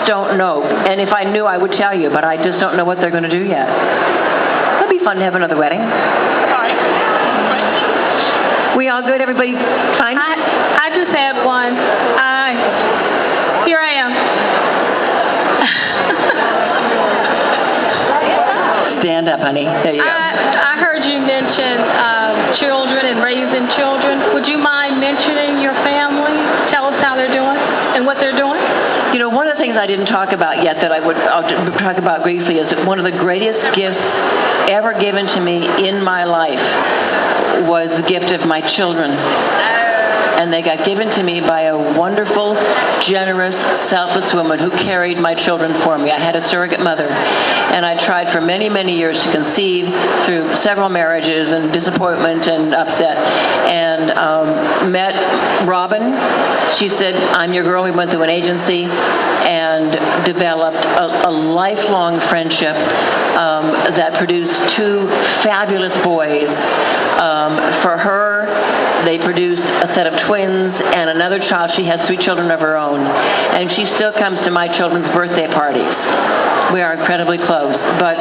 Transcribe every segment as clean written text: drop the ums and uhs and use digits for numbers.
just don't know. And if I knew, I would tell you, but I just don't know what they're going to do yet. It'll be fun to have another wedding. We all good? Everybody fine? I just had one. Here I am. Stand up, honey. There you go. I heard you mention children and raising children. Would you mind mentioning your family? Tell us how they're doing and what they're doing. You know, one of the things I didn't talk about yet that I'll talk about briefly is that one of the greatest gifts ever given to me in my life was the gift of my children. And they got given to me by a wonderful, generous, selfless woman who carried my children for me. I had a surrogate mother, and I tried for many, many years to conceive through several marriages and disappointment and upset, and met Robin. She said, I'm your girl. We went through an agency and developed a lifelong friendship that produced two fabulous boys. For her, they produced a set of twins and another child. She has 3 children of her own. And she still comes to my children's birthday parties. We are incredibly close. But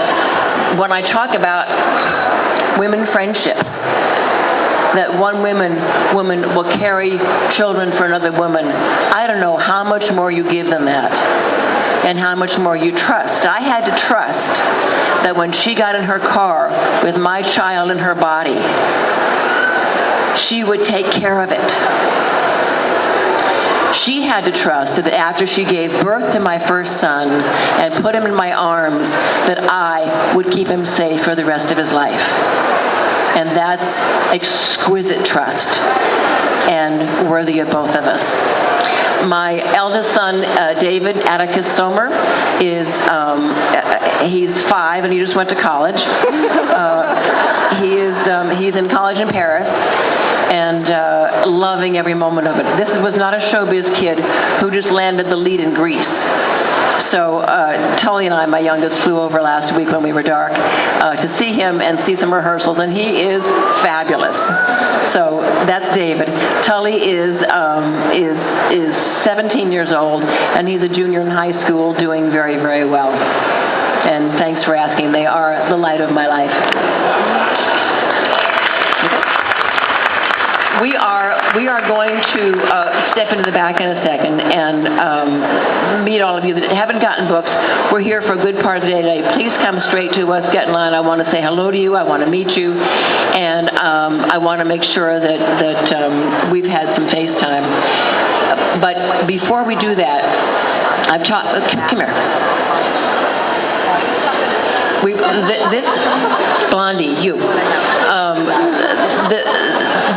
when I talk about women friendship, that one woman will carry children for another woman, I don't know how much more you give than that and how much more you trust. I had to trust that when she got in her car with my child in her body, she would take care of it. She had to trust that after she gave birth to my first son and put him in my arms, that I would keep him safe for the rest of his life. And that's exquisite trust and worthy of both of us. My eldest son, David Atticus Somer, he's 5 and he just went to college. He's in college in Paris and loving every moment of it. This was not a showbiz kid who just landed the lead in Grease. So Tully and I, my youngest, flew over last week when we were dark to see him and see some rehearsals, and he is fabulous. So that's David. Tully is 17 years old, and he's a junior in high school, doing very, very well. And thanks for asking. They are the light of my life. We are going to step into the back in a second and meet all of you that haven't gotten books. We're here for a good part of the day today. Please come straight to us, get in line. I want to say hello to you. I want to meet you. And I want to make sure that we've had some FaceTime. But before we do that, come here. This Blondie, you.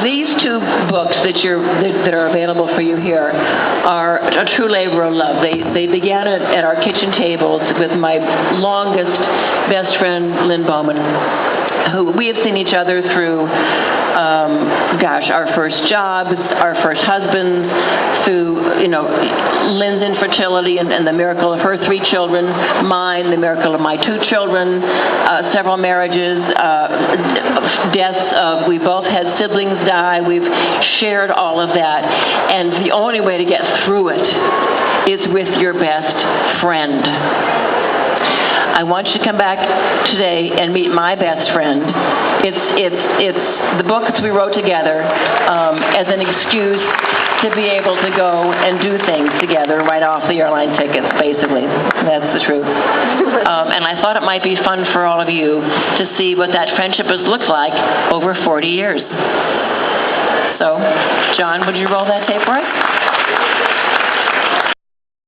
These 2 books that are available for you here are a true labor of love. They began at our kitchen tables with my longest best friend, Lynn Bowman, who we have seen each other through, our first jobs, our first husbands, through, Lynn's infertility and the miracle of her 3 children, mine, the miracle of my 2 children, several marriages, deaths. We both had siblings die. We've shared all of that. And the only way to get through it is with your best friend. I want you to come back today and meet my best friend. It's the books we wrote together as an excuse to be able to go and do things together, write off the airline tickets, basically. That's the truth. And I thought it might be fun for all of you to see what that friendship has looked like over 40 years. So, John, would you roll that tape for us?